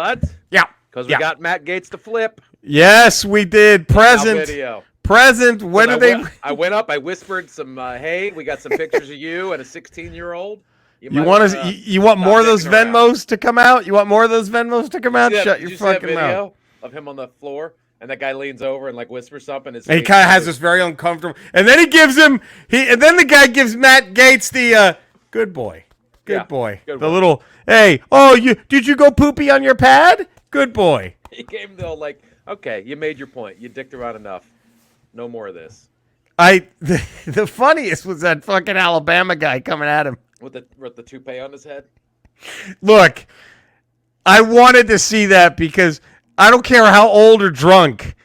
What? Yeah. Because we got Matt Gaetz to flip. Yes, we did. Present. Video. Present. When did they? I went up. I whispered some. Hey, we got some pictures of you and a 16-year-old. You want to? You want more of those Venmos to come out? You want more of those Venmos to come out? Shut your fucking mouth. Video of him on the floor, and that guy leans over and like whispers something. And he kind of has this very uncomfortable. And then he gives him. And then the guy gives Matt Gaetz the good boy. Good boy. The little. Hey. Oh, did you go poopy on your pad? Good boy. He gave him the like. Okay, you made your point. You dicked around enough. No more of this. The funniest was that fucking Alabama guy coming at him with the toupee on his head. Look, I wanted to see that because I don't care how old or drunk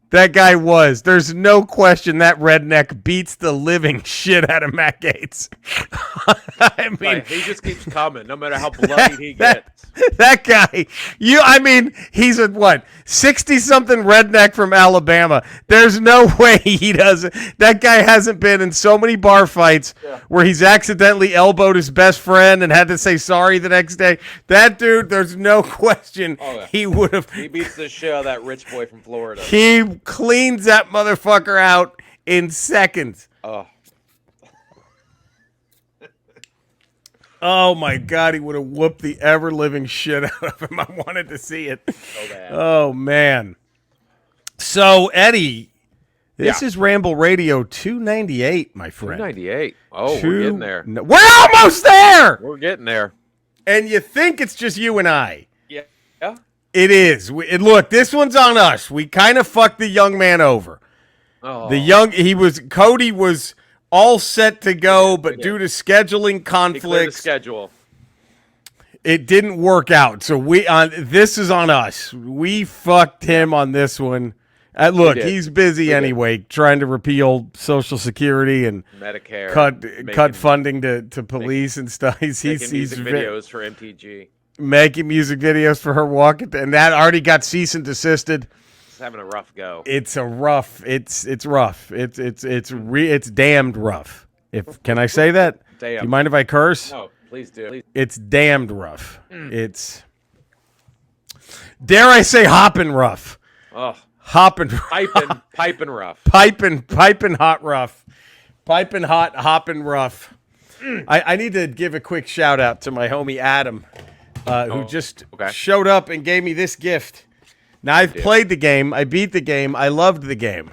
that guy was. There's no question that redneck beats the living shit out of Matt Gaetz. I mean, right. He just keeps coming, no matter how bloody he gets. That guy, he's a 60-something redneck from Alabama. There's no way he doesn't. That guy hasn't been in so many bar fights where he's accidentally elbowed his best friend and had to say sorry the next day. That dude, there's no question he would have. He beats the shit out of that rich boy from Florida. He cleans that motherfucker out in seconds. Oh, my God. He would have whooped the ever-living shit out of him. I wanted to see it. So bad. Oh, man. So, Eddie, this is Ramble Radio 298, my friend. 298. Oh, we're getting there. We're almost there! We're getting there. And you think it's just you and I. Yeah. It is. Look, this one's on us. We kind of fucked the young man over. Oh. Cody was all set to go, but due to scheduling conflicts, it didn't work out. So this is on us. We fucked him on this one. Look, he's busy anyway, trying to repeal Social Security and Medicare, cut funding to police and stuff. He's music videos for MTG, making music videos for her walk, and that already got cease and desisted. Having a rough go. It's rough. It's rough. It's damned rough. Can I say that? Damn. Do you mind if I curse? No, please do. It's damned rough. It's, dare I say, hopping rough. Oh, hopping, piping rough. Piping hot rough. Piping hot, hopping rough. I need to give a quick shout out to my homie Adam, who just showed up and gave me this gift. Now, I've played the game. I beat the game. I loved the game.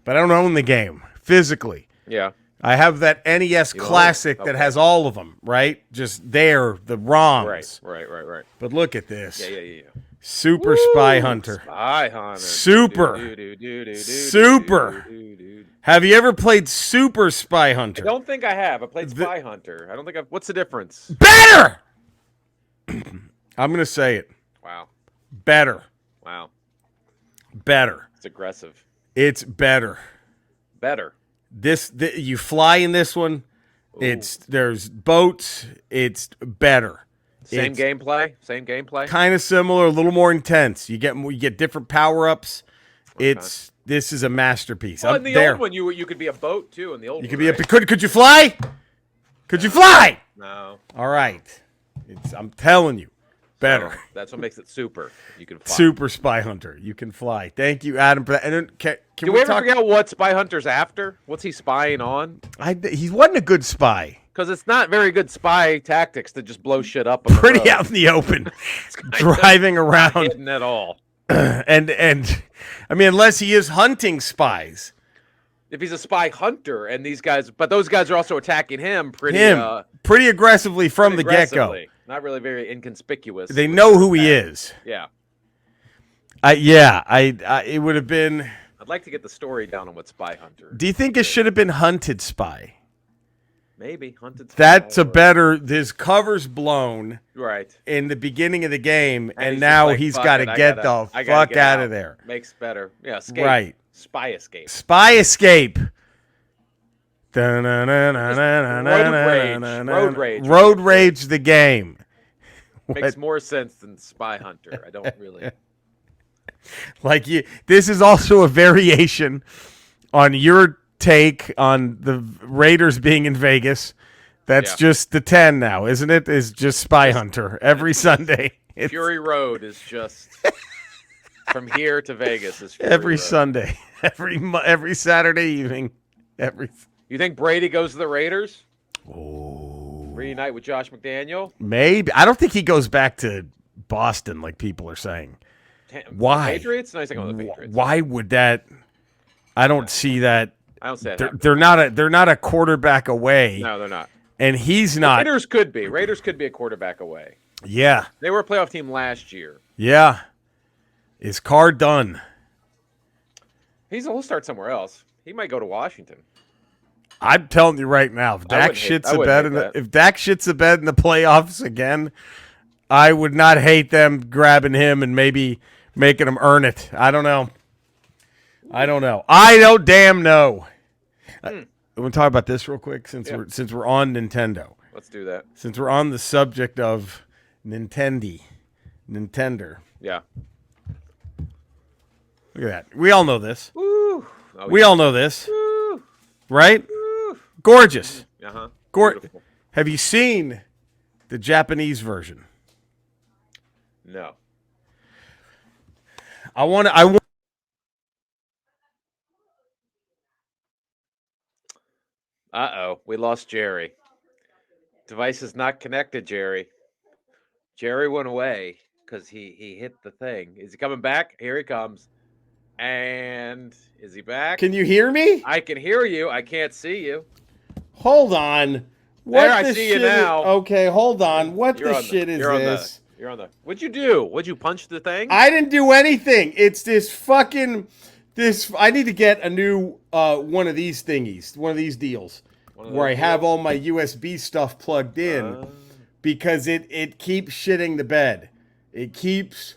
But I don't own the game physically. Yeah. I have that NES Classic that has all of them, right? Just there, the ROMs. Right. But look at this. Yeah. Super Spy Hunter. Spy Hunter. Super. Super. Have you ever played Super Spy Hunter? I don't think I have. I played Spy Hunter. I don't think I've... What's the difference? Better! I'm going to say it. Wow. Better. Wow. Better. It's aggressive. It's better. Better. You fly in this one. Ooh. There's boats. It's better. Same gameplay. Kind of similar, a little more intense. You get different power-ups. This is a masterpiece. Well, in the old one, you could be a boat too. In the old, you could be could you fly? Could you fly? No. All right. I'm telling you. Better. So that's what makes it super. You can fly. Super Spy Hunter. You can fly. Thank you, Adam, for that. And then can we ever figure out what Spy Hunter's after? What's he spying on? He wasn't a good spy. Because it's not very good spy tactics to just blow shit up. Pretty out in the open, driving around. Not hidden at all. And I mean, unless he is hunting spies. If he's a spy hunter, and those guys are also attacking him pretty aggressively from the get-go. Not really very inconspicuous. They know who he is. Yeah. It would have been... I'd like to get the story down on what Spy Hunter... Do you think it should have been Hunted Spy? Maybe. Hunted Spy. That's a better... His cover's blown. Right. In the beginning of the game, and now he's got to get the fuck out of there. Makes better. Yeah, escape. Right. Spy escape. Spy escape. Road rage. Road rage the game. Makes more sense than Spy Hunter. I don't really... This is also a variation on your take on the Raiders being in Vegas. That's just the 10 now, isn't it? Is just Spy Hunter every Sunday. Fury Road is just from here to Vegas is Fury every Road. Sunday, every Saturday evening, You think Brady goes to the Raiders? Oh, Reunite with Josh McDaniel? maybe. I don't think he goes back to Boston like people are saying. Why? Patriots? No, he's not going to the Patriots. Why would that? I don't see that. I don't see that. They're not a quarterback away. No, they're not. And he's not. Raiders could be a quarterback away. Yeah. They were a playoff team last year. Yeah. Is Carr done? He'll start somewhere else. He might go to Washington. I'm telling you right now, if Dak shits the bed in the playoffs again, I would not hate them grabbing him and maybe making him earn it. I don't know. I don't damn know. I want to talk about this real quick since we're on Nintendo. Let's do that. Since we're on the subject of Nintendo. Yeah. Look at that. We all know this. Woo. We all know this. Woo. Right? Woo. Gorgeous. Uh-huh. Have you seen the Japanese version? No. I want Uh-oh. We lost Jerry. Device is not connected, Jerry. Jerry went away because he hit the thing. Is he coming back? Here he comes. And is he back? Can you hear me? I can hear you. I can't see you. Hold on. I see you now. Okay, hold on. What the shit is this? You're on the. What'd you do? Would you punch the thing? I didn't do anything. It's this fucking I need to get a new one of these thingies, one of these deals, where I have all my USB stuff plugged in, because it keeps shitting the bed. It keeps.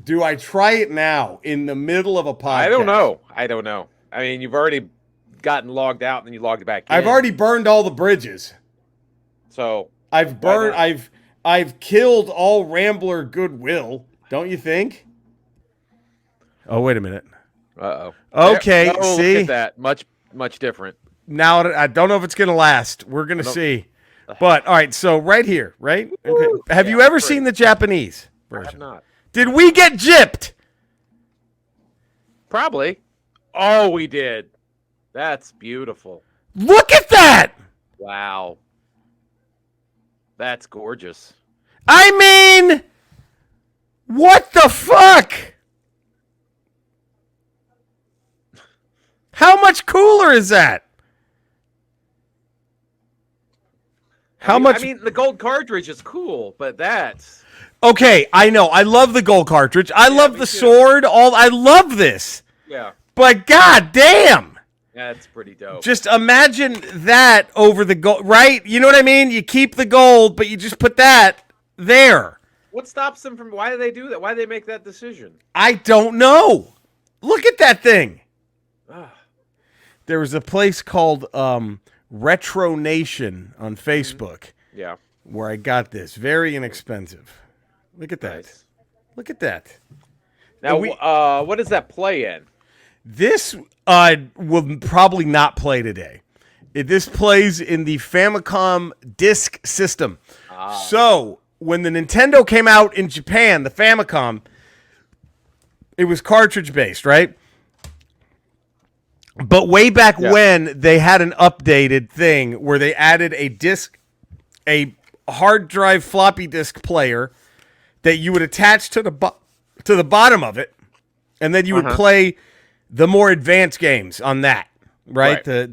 Do I try it now in the middle of a podcast? I don't know. I mean, you've already gotten logged out and then you logged back in. I've already burned all the bridges. So I've killed all Rambler goodwill. Don't you think? Oh, wait a minute. Uh-oh. Okay, see? Look at that. Much different. Now, I don't know if it's going to last. We're going to see. But, all right, so right here, right? Okay. Have you ever seen the Japanese version? I have not. Did we get gypped? Probably. Oh, we did. That's beautiful. Look at that! Wow. That's gorgeous. I mean, what the fuck? How much cooler is that? I mean, the gold cartridge is cool, but that's... Okay, I know. I love the gold cartridge. I love the sword. I love this. Yeah. But god damn. That's pretty dope. Just imagine that over the gold, right? You know what I mean? You keep the gold, but you just put that there. What stops them from... Why do they do that? Why do they make that decision? I don't know. Look at that thing. There was a place called Retro Nation on Facebook. Yeah. Where I got this. Very inexpensive. Look at that. Nice. Look at that. Now, what does that play in? This will probably not play today. This plays in the Famicom disk system. So, when the Nintendo came out in Japan, the Famicom, it was cartridge-based, right? But way back when, they had an updated thing where they added a hard drive floppy disk player that you would attach to the bottom of it, and then you would play the more advanced games on that, right? For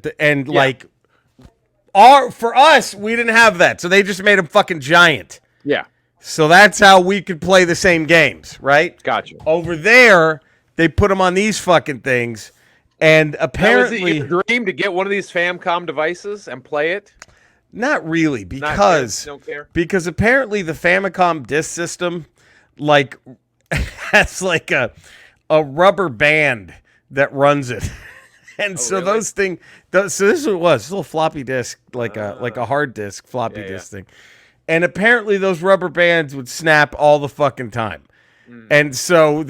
us, we didn't have that, so they just made them fucking giant. Yeah. So that's how we could play the same games, right? Gotcha. Over there, they put them on these fucking things, and apparently... Was it your dream to get one of these Famicom devices and play it? Not really, because apparently the Famicom disk system has like a rubber band that runs it, and those things. So this is what it was, a little floppy disk, like a hard disk floppy disk thing, and apparently those rubber bands would snap all the fucking time, and so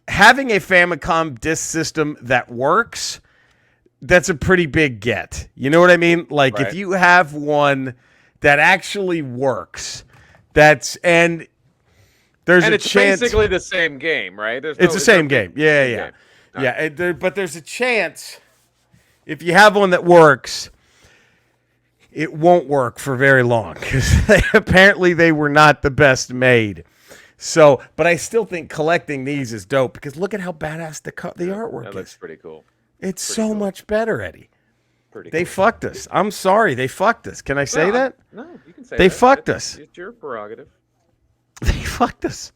having a Famicom disk system that works. That's a pretty big get. You know what I mean? Like, if you have one that actually works, There's And a it's chance. basically the same game, right? It's the same game. Yeah. But there's a chance if you have one that works, it won't work for very long because apparently they were not the best made. So, but I still think collecting these is dope because look at how badass the artwork That is. looks pretty cool. It's so much better, Eddie. They fucked us. I'm sorry, they fucked us. Can I say that? No, you can say they that. fucked us. It's your prerogative. They fucked us.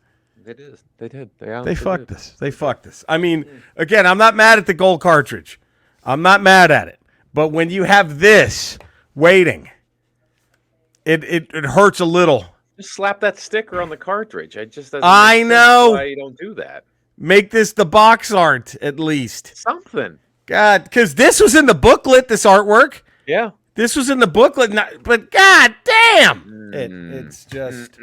It is. They did. They fucked us. They fucked us. I mean, again, I'm not mad at the gold cartridge. I'm not mad at it. But when you have this waiting, it hurts a little. Just slap that sticker on the cartridge. I know why you don't do that. Make this the box art at least. Something. God, because this was in the booklet. This artwork. Yeah. This was in the booklet. But god damn, it's just.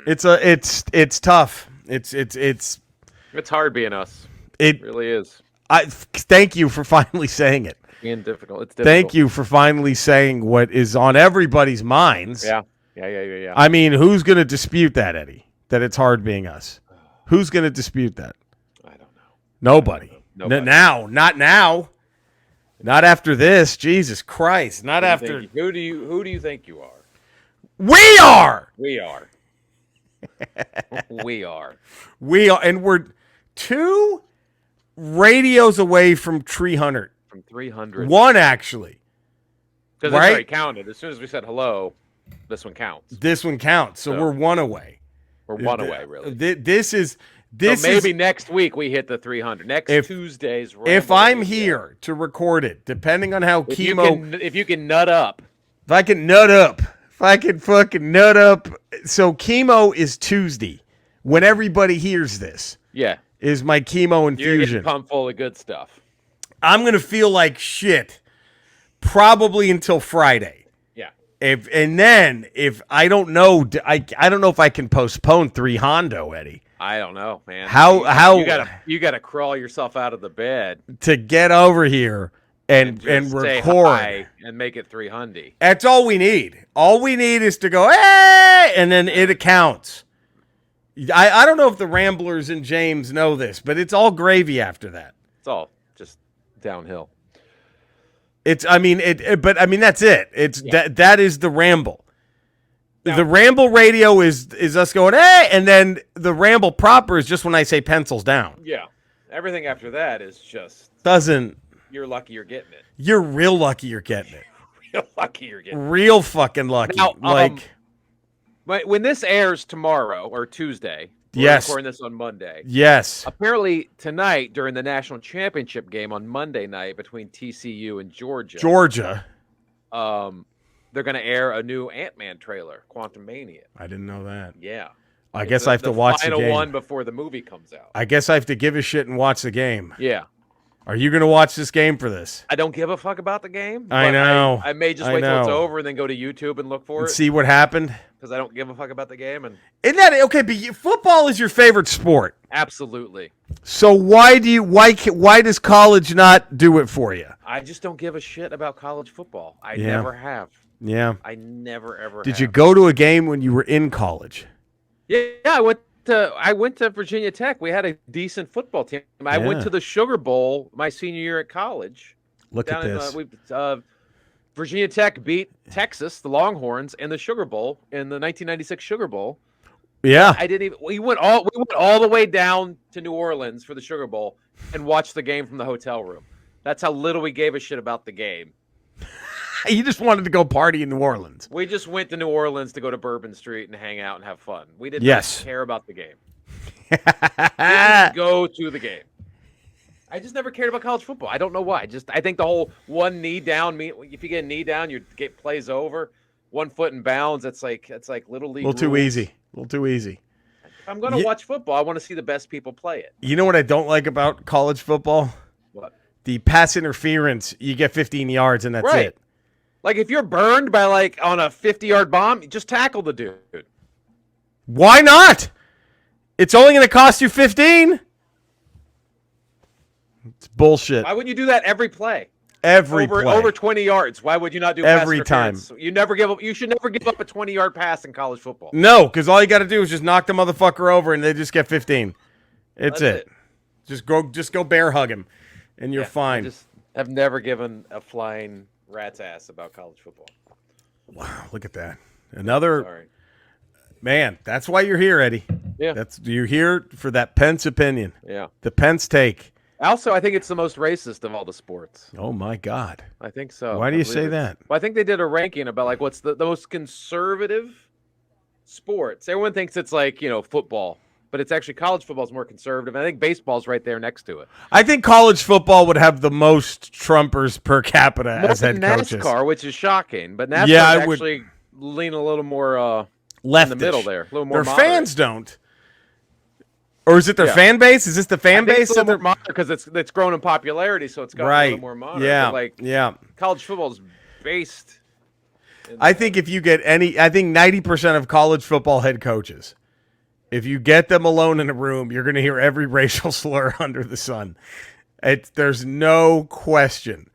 It's tough. It's hard being us. It really is. Thank you for finally saying it. Being difficult. It's difficult. Thank you for finally saying what is on everybody's minds. Yeah. I mean, who's going to dispute that, Eddie? That it's hard being us? Who's going to dispute that? I don't know. Nobody. Nobody. Not now. Not after this. Jesus Christ. Not after. Who do you think you are? We are. We are. We are. We are, and we're 2 radios away from 300. From 300. 1 actually. Because it's already counted. As soon as we said hello, this one counts. So we're 1 away. We're 1 away, really. This is. So maybe next week we hit the 300. Tuesday's Ramble. If I'm here to record it, depending on how if you can nut up. If I can fucking nut up. So chemo is Tuesday. When everybody hears this. Yeah. Is my chemo infusion. You're getting pumped full of good stuff. I'm going to feel like shit probably until Friday. Yeah. If I don't know, I don't know if I can postpone 3 Hondo, Eddie. I don't know, man. How you gotta crawl yourself out of the bed to get over here and record and make it 300. That's all we need. All we need is to go, hey, and then it accounts. I don't know if the Ramblers and James know this, but it's all gravy after that. It's all just downhill. But that's it. That is the Ramble. The Ramble radio is us going, hey, and then the Ramble proper is just when I say pencils down. Yeah. Everything after that is just... You're lucky you're getting it. You're real lucky you're getting it. Real lucky you're getting it. Real fucking lucky. Now, when this airs tomorrow or Tuesday, we're recording this on Monday. Yes. Apparently tonight during the national championship game on Monday night between TCU and Georgia. They're going to air a new Ant-Man trailer, Quantum Mania. I didn't know that. Yeah. I guess I have to watch the game. The final one before the movie comes out. I guess I have to give a shit and watch the game. Yeah. Are you going to watch this game for this? I don't give a fuck about the game. I know. I may just wait till it's over and then go to YouTube and look for it. See what happened? Because I don't give a fuck about the game. Isn't that okay? But football is your favorite sport. Absolutely. So why does college not do it for you? I just don't give a shit about college football. I never have. Yeah. I never ever. Did you go to a game when you were in college? Yeah, I went to Virginia Tech. We had a decent football team. I went to the Sugar Bowl my senior year at college. Look at this. Virginia Tech beat Texas, the Longhorns, in the Sugar Bowl in the 1996 Sugar Bowl. Yeah, we went all the way down to New Orleans for the Sugar Bowl and watched the game from the hotel room. That's how little we gave a shit about the game. You just wanted to go party in New Orleans. We just went to New Orleans to go to Bourbon Street and hang out and have fun. We did not care about the game. Didn't go to the game. I just never cared about college football. I don't know why. I think the whole one knee down. If you get a knee down, your game plays over. 1 foot in bounds. It's like little league. A little too easy. If I'm going to watch football, I want to see the best people play it. You know what I don't like about college football? What? The pass interference. You get 15 yards and that's it. Like if you're burned by on a 50-yard bomb, just tackle the dude. Why not? It's only going to cost you 15. It's bullshit. Why wouldn't you do that every play? Every play. Over 20 yards. Why would you not do every pass time? interference? You never give up. You should never give up a 20-yard pass in college football. No, because all you got to do is just knock the motherfucker over, and they just get 15. That's it. Just go bear hug him, and you're fine. I just have never given a flying rat's ass about college football. Wow, look at that. Another man. That's why you're here, Eddie. Yeah, you're here for that Pence opinion. Yeah, the Pence take. Also, I think it's the most racist of all the sports. Oh my God. I think so. Why do you say that? Well, I think they did a ranking about like what's the most conservative sports. Everyone thinks it's like, football, but it's actually college football is more conservative. And I think baseball's right there next to it. I think college football would have the most Trumpers per capita more as head coaches. NASCAR, which is shocking, but NASCAR actually lean a little more left in the middle there, a little more. Their moderate. fans don't. Or is it their fan base? Is this the fan base? It's a little more because it's grown in popularity, so it's got a little more modern. Yeah, college football is based. I think if you get I think 90% of college football head coaches, if you get them alone in a room, you're going to hear every racial slur under the sun. There's no question.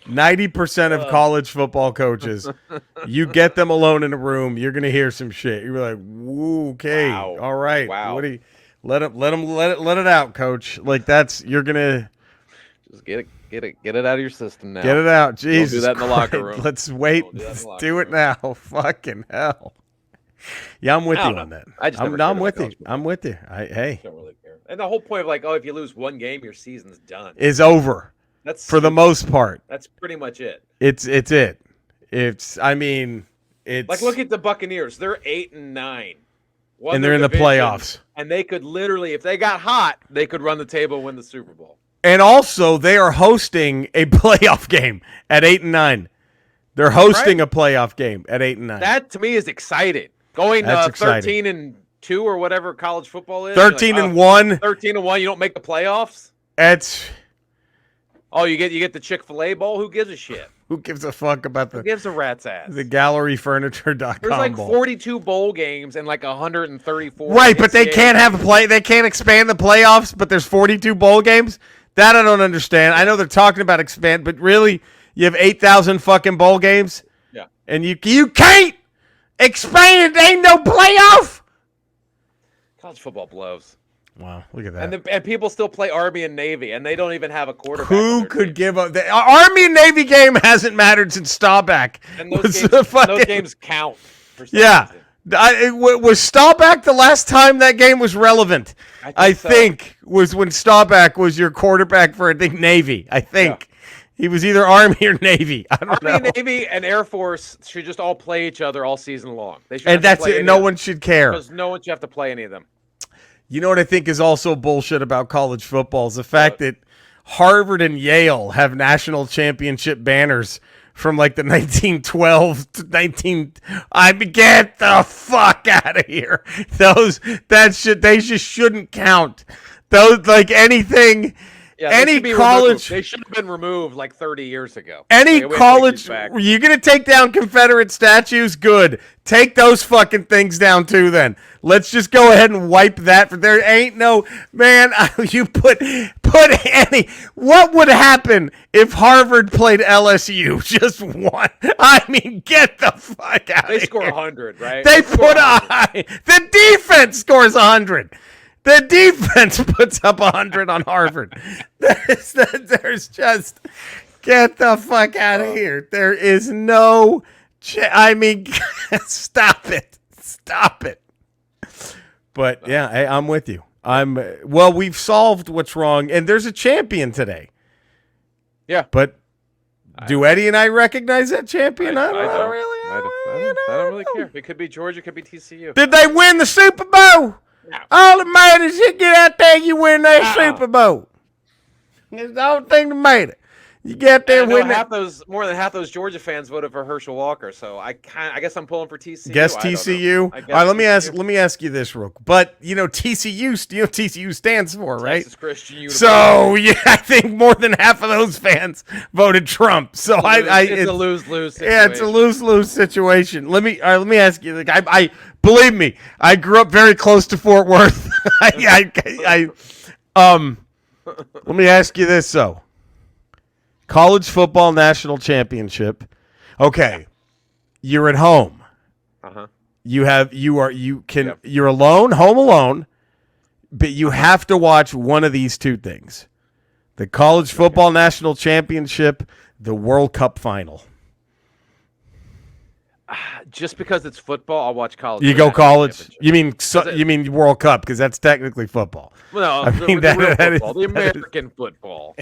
90% of college football coaches, you get them alone in a room, you're going to hear some shit. You're like, okay, all right. Wow. What do you? Let it out, coach. Like you're gonna just get it out of your system now. Get it out, Jesus. Don't do that in the locker room. Let's wait. Let's do it now. Fucking hell. Yeah, I'm with you on that. I'm with you. I'm with you. Hey. Don't really care. And the whole point of like, if you lose one game, your season's done. Is over. That's for the most part. That's pretty much it. It's it. It's like look at the Buccaneers. They're 8-9. And they're in the playoffs. And they could literally, if they got hot, they could run the table and win the Super Bowl. And also, they are hosting a playoff game at 8-9. They're hosting a playoff game at 8-9. That to me is exciting. Going 13-2 or whatever college football is. 13-1. 13-1. You don't make the playoffs. It's. Oh, you get the Chick-fil-A bowl. Who gives a shit? Who gives a fuck about Who gives a rat's ass? The galleryfurniture.com There's like bowl. 42 bowl games and like 134. Right, but they can't they can't expand the playoffs, but there's 42 bowl games? That I don't understand. I know they're talking about expand, but really, you have 8,000 fucking bowl games? Yeah. And you can't expand it. Ain't no playoff. College football blows. Wow, look at that. And people still play Army and Navy, and they don't even have a quarterback. Who could give up? The Army and Navy game hasn't mattered since Staubach. And those games count. Yeah. Was Staubach the last time that game was relevant? I think was when Staubach was your quarterback for, I think, Navy. I think. Yeah. He was either Army or Navy. I don't know. Army, Navy, and Air Force should just all play each other all season long. They should and that's it. No one should care. Because no one should have to play any of them. You know what I think is also bullshit about college football is the fact that Harvard and Yale have national championship banners from like the 1912 to 19. Get the fuck out of here. They just shouldn't count. Those like anything. Yeah, any college, they should have been removed like 30 years ago. Any college, you're gonna take down Confederate statues? Good, take those fucking things down too. Then let's just go ahead and wipe that. For there ain't no man. You put any. What would happen if Harvard played LSU? Just one. I mean, get the fuck out. They score 100, right? They put the defense scores 100. The defense puts up 100 on Harvard. There's just get the fuck out of here. There is no. Stop it. But yeah, hey, I'm with you. We've solved what's wrong, and there's a champion today. Yeah, but do Eddie and I recognize that champion? I don't really care. It could be Georgia, it could be TCU. Did they win the Super Bowl? No. All that matters is you get out there, you win that Super Bowl. It's the only thing that made it. You get there, win it. More than half those Georgia fans voted for Herschel Walker, so I guess I'm pulling for TCU. Guess TCU. All right, let me ask you this, real quick. But TCU stands for, right? Texas Christian University. So yeah, I think more than half of those fans voted Trump. So it's a lose-lose situation. Yeah, it's a lose-lose situation. Let me ask you. Like, believe me, I grew up very close to Fort Worth. Let me ask you this though. College football national championship. Okay, you're at home. Uh-huh. You're alone, home alone, but you have to watch one of these two things: the college football national championship, the World Cup final. Just because it's football, I'll watch college. You go college. You mean World Cup because that's technically football. Well, no, the real football, the American football,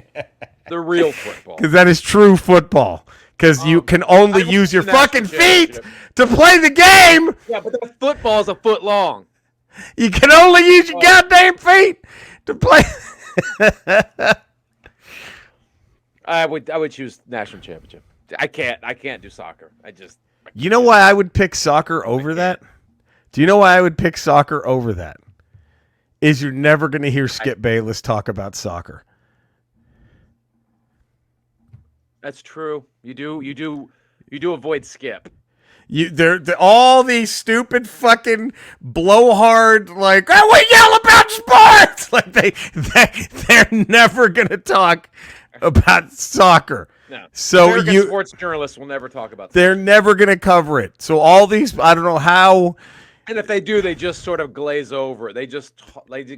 the real football. Because that is true football. Because you can only use your fucking feet to play the game. Yeah, but the football is a foot long. You can only use your goddamn feet to play. I would choose national championship. I can't do soccer. You know why I would pick soccer over that? Do you know why I would pick soccer over that? Is you're never going to hear Skip Bayless talk about soccer. That's true. You do avoid Skip. They're all these stupid fucking blowhard like, oh, we yell about sports. Like they're never going to talk about soccer. No. So American sports journalists will never talk about that. They're never going to cover it. So all these, I don't know how. And if they do, they just sort of glaze over it. They just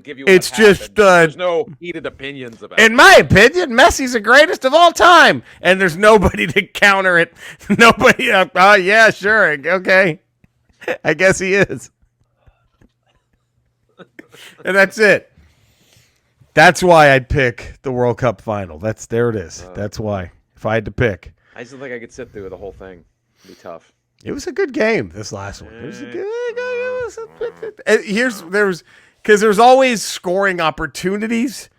give you. It's just there's no heated opinions about it. In my opinion, Messi's the greatest of all time, and there's nobody to counter it. Nobody. Oh yeah, sure, okay. I guess he is. And that's it. That's why I'd pick the World Cup final. There it is. That's why. If I had to pick, I just don't think I could sit through the whole thing. It'd be tough. It was a good game. This last one. It was a good. There's always scoring opportunities.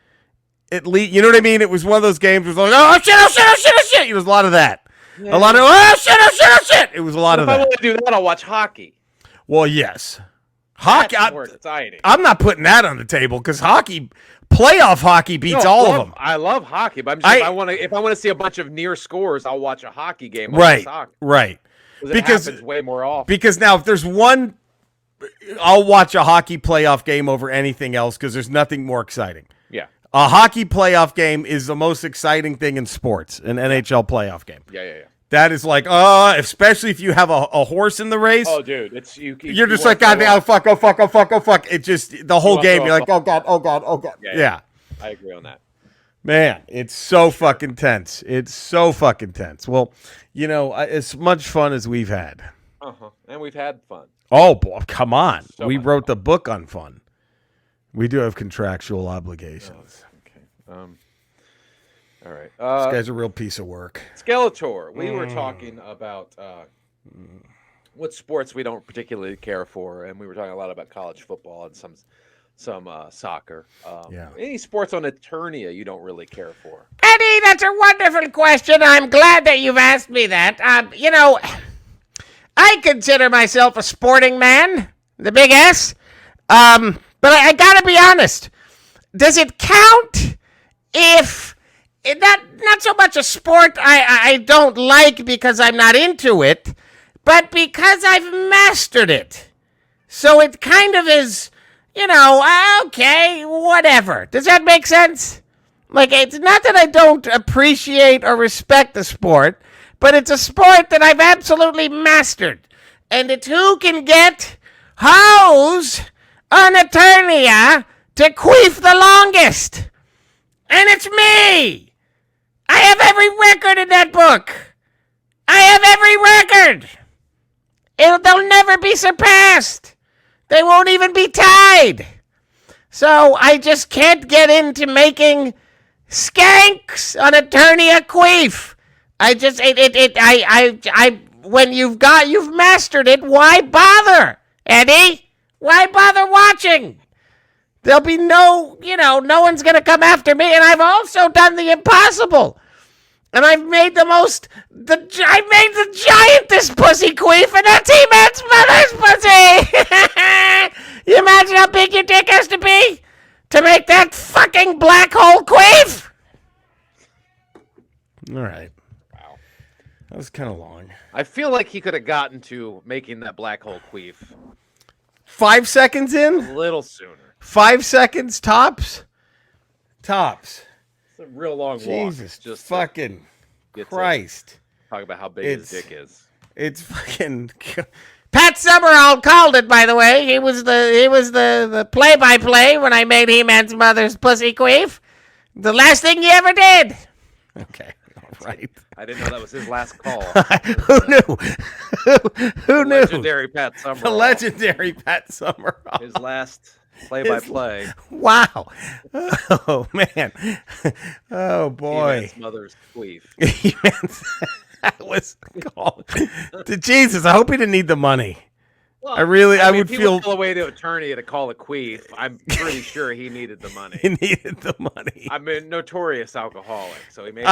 At least, you know what I mean. It was one of those games. It was like, oh shit, oh shit, oh shit, oh shit. It was a lot of that. Yeah. A lot of oh shit, oh shit, oh shit. It was a lot of that. If I want to do that, I'll watch hockey. Well, yes, hockey. That's more exciting. I'm not putting that on the table because hockey. Playoff hockey beats all of them. I love hockey, but I'm just, if I want to see a bunch of near scores, I'll watch a hockey game. Right. Because it happens way more often. Because now, if there's one, I'll watch a hockey playoff game over anything else because there's nothing more exciting. Yeah. A hockey playoff game is the most exciting thing in sports, an NHL playoff game. Yeah. That is like, especially if you have a horse in the race. Oh, dude, it's you're just like, God, oh fuck. It just the whole game. You're like, oh god. Yeah. I agree on that. Man, it's so fucking tense. It's so fucking tense. Well, as much fun as we've had. And we've had fun. Oh, boy, come on. So we wrote the book on fun. We do have contractual obligations. Okay. All right. This guy's a real piece of work. Skeletor. We were talking about what sports we don't particularly care for, and we were talking a lot about college football and some soccer. Any sports on Eternia you don't really care for? Eddie, that's a wonderful question. I'm glad that you've asked me that. I consider myself a sporting man, the big S. But I gotta be honest. Does it count if... Not so much a sport I don't like because I'm not into it, but because I've mastered it. So it kind of is, okay, whatever. Does that make sense? Like, it's not that I don't appreciate or respect the sport, but it's a sport that I've absolutely mastered. And it's who can get hoes on Eternia to queef the longest. And it's me. I have every record in that book. I have every record. They'll never be surpassed. They won't even be tied. So I just can't get into making skanks on Eternia queef. When you've mastered it, why bother, Eddie? Why bother watching? There'll be no one's going to come after me. And I've also done the impossible. And I've made I made the giantest pussy queef, and that's He-Man's mother's pussy. You imagine how big your dick has to be to make that fucking black hole queef? All right. Wow. That was kind of long. I feel like he could have gotten to making that black hole queef 5 seconds in? a little sooner. 5 seconds tops? Tops. It's a real long walk. Jesus, Just fucking. Get to Christ. talk about how big his dick is. It's fucking. Pat Summerall called it, by the way. He was the play-by-play when I made He-Man's mother's pussy queef. The last thing he ever did. Okay. All right. I didn't know that was his last call. Who knew? Who knew? Legendary Pat Summerall. The legendary Pat Summerall. His last play-by-play. Wow. Oh, man. Oh, boy. He-Man's mother's queef. That was called. Jesus, I hope he didn't need the money. Well, I mean, would if he feel was away to attorney to call a queef. I'm pretty sure he needed the money. he needed the money. I'm a notorious alcoholic, so he maybe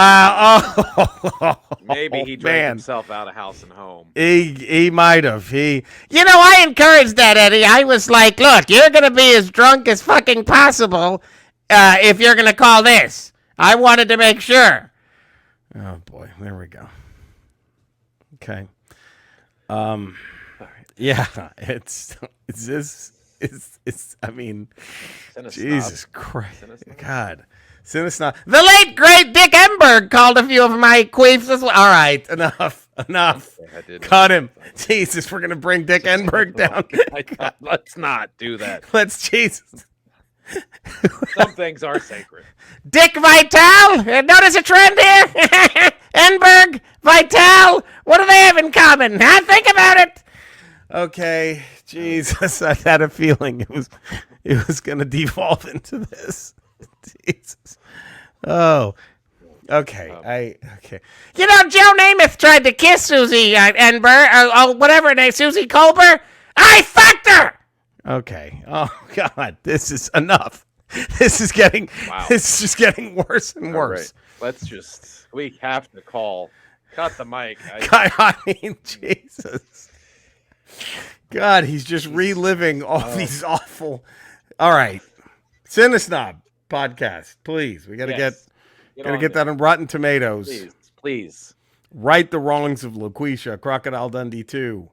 he drank himself out of house and home. He might have. I encouraged that, Eddie. I was like, look, you're going to be as drunk as fucking possible if you're going to call this. I wanted to make sure. Oh, boy. There we go. Okay. Yeah, it's I mean, Jesus Christ, God, Cinesnob. The late great Dick Enberg called a few of my queefs as well. All right, enough. Cut him. Jesus, we're gonna bring Dick Enberg down. Let's not do that. Jesus. Some things are sacred. Dick Vitale. Notice a trend here. Enberg, Vitale. What do they have in common? Think about it. Okay, Jesus, I had a feeling it was going to devolve into this. Jesus. Oh, okay. Okay. Joe Namath tried to kiss Susie Enberg, or whatever her name, Susie Colbert. I fucked her. Okay. Oh God, this is enough. This is getting. Wow. This is just getting worse and worse. Right. We have to call. Cut the mic. I mean, Jesus. God, he's just reliving all these awful. All right, Cinesnob podcast, please. We gotta get that on Rotten Tomatoes. Please. Right the wrongs of LaQuisha, Crocodile Dundee 2.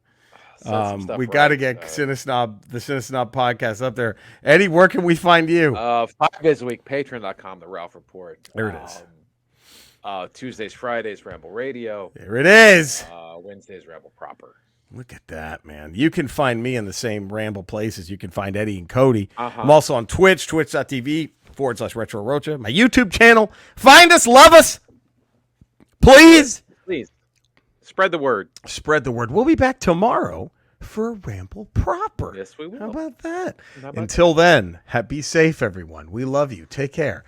We got to get the Cinesnob podcast up there. Eddie, where can we find you? 5 days a week, patreon.com, The Ralph Report. There it is. Tuesdays, Fridays, Ramble Radio. There it is. Wednesdays, Ramble Proper. Look at that, man. You can find me in the same Ramble places. You can find Eddie and Cody. Uh-huh. I'm also on Twitch, twitch.tv/Retro Rocha. My YouTube channel. Find us, love us. Please. Please. Spread the word. Spread the word. We'll be back tomorrow for Ramble Proper. Yes, we will. How about that? Until then, be safe, everyone. We love you. Take care.